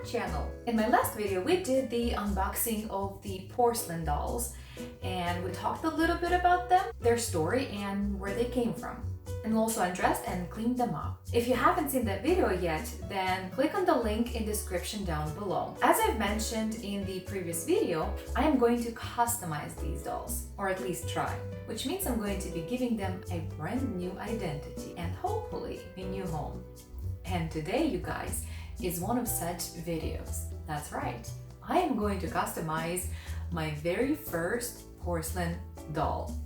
channel. In my last video, we did the unboxing of the porcelain dolls and we talked a little bit about them, their story, and where they came from. And we also undressed and cleaned them up. If you haven't seen that video yet, then click on the link in the description down below. As I've mentioned in the previous video, I am going to customize these dolls, or at least try, which means I'm going to be giving them a brand new identity and hopefully a new home. And today, you guys, is one of such videos. That's right, I am going to customize my very first porcelain doll.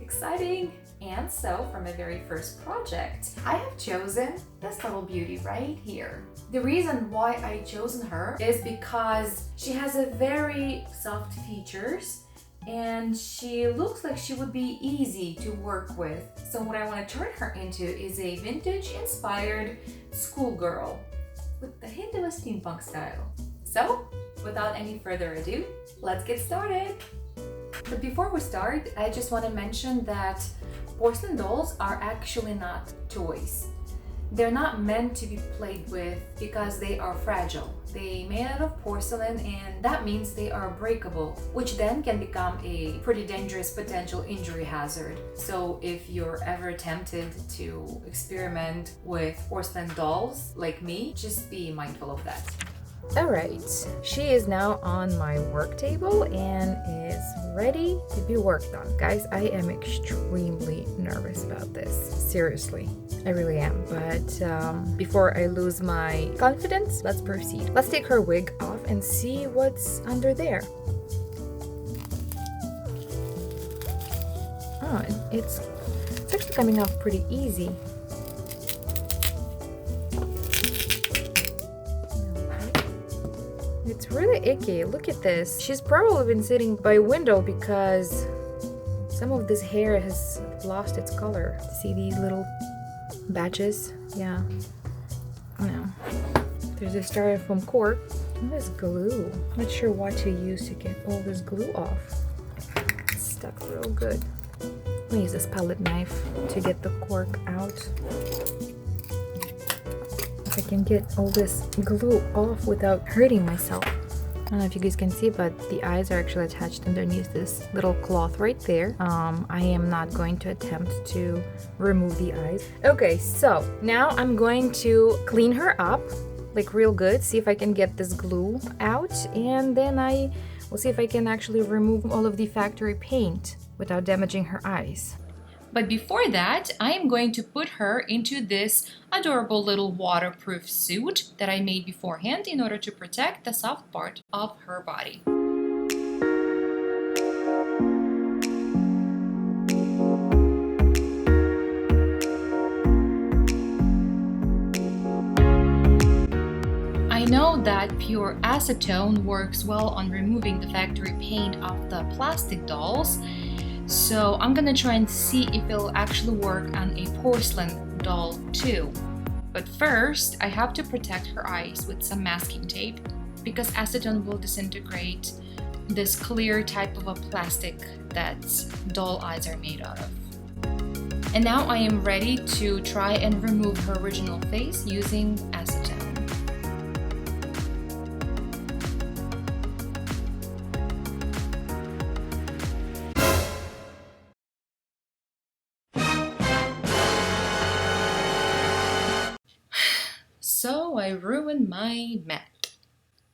Exciting! And so, for my very first project, I have chosen this little beauty right here. The reason why I chosen her is because she has a very soft features and she looks like she would be easy to work with. So what I want to turn her into is a vintage inspired schoolgirl with a hint of a steampunk style. So, without any further ado, let's get started! But before we start, I just want to mention that porcelain dolls are actually not toys. They're not meant to be played with because they are fragile. They're made out of porcelain and that means they are breakable, which then can become a pretty dangerous potential injury hazard. So if you're ever tempted to experiment with porcelain dolls like me, just be mindful of that. Alright, she is now on my work table and is ready to be worked on. Guys, I am extremely nervous about this. Seriously, I really am. But before I lose my confidence, let's proceed. Let's take her wig off and see what's under there. Oh, it's actually coming off pretty easy. It's really icky. Look at this. She's probably been sitting by a window because some of this hair has lost its color. See these little batches? Yeah. No. There's a styrofoam cork. And this glue. Not sure what to use to get all this glue off. It's stuck real good. I'm gonna use this palette knife to get the cork out. I can get all this glue off without hurting myself. I don't know if you guys can see, but the eyes are actually attached underneath this little cloth right there. I am not going to attempt to remove the eyes. Okay, so now I'm going to clean her up like real good, see if I can get this glue out, and then I will see if I can actually remove all of the factory paint without damaging her eyes. But before that, I am going to put her into this adorable little waterproof suit that I made beforehand in order to protect the soft part of her body. I know that pure acetone works well on removing the factory paint off the plastic dolls. So I'm gonna try and see if it'll actually work on a porcelain doll too. But first, I have to protect her eyes with some masking tape because acetone will disintegrate this clear type of a plastic that doll eyes are made out of. And now I am ready to try and remove her original face using acetone. So I ruined my mat.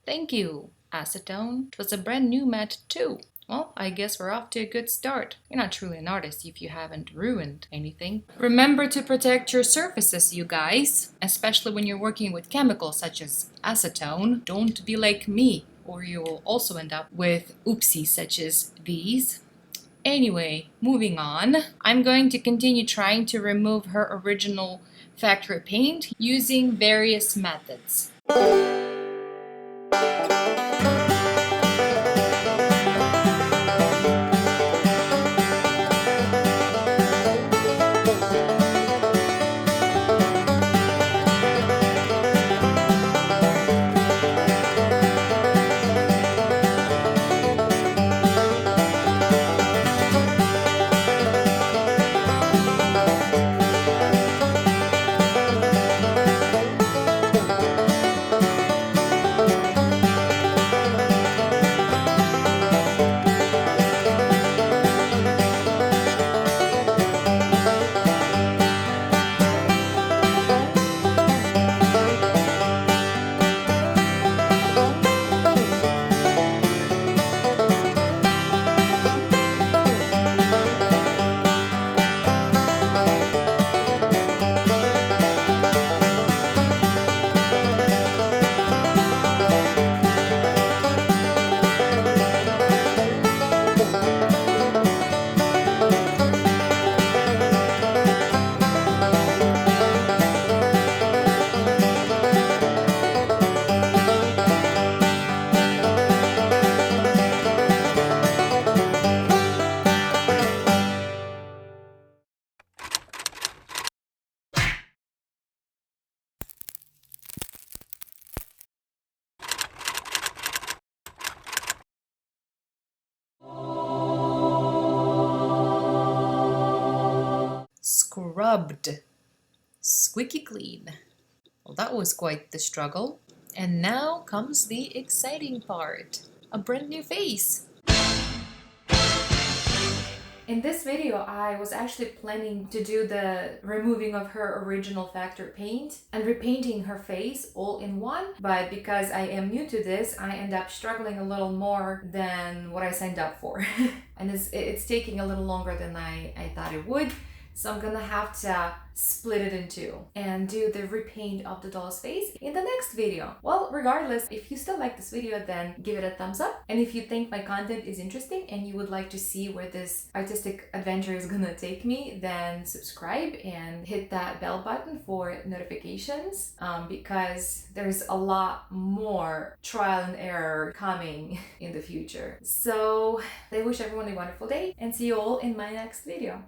Thank you, acetone. It was a brand new mat too. Well, I guess we're off to a good start. You're not truly an artist if you haven't ruined anything. Remember to protect your surfaces, you guys. Especially when you're working with chemicals such as acetone. Don't be like me, or you will also end up with oopsies such as these. Anyway, moving on. I'm going to continue trying to remove her original factory paint using various methods. scrubbed. Squeaky clean. Well, that was quite the struggle. And now comes the exciting part. A brand new face. In this video, I was actually planning to do the removing of her original factory paint and repainting her face all in one, but because I am new to this, I end up struggling a little more than what I signed up for. And it's taking a little longer than I thought it would. So I'm gonna have to split it in two and do the repaint of the doll's face in the next video. Well, regardless, if you still like this video, then give it a thumbs up. And if you think my content is interesting and you would like to see where this artistic adventure is gonna take me, then subscribe and hit that bell button for notifications, because there's a lot more trial and error coming in the future. So I wish everyone a wonderful day and see you all in my next video.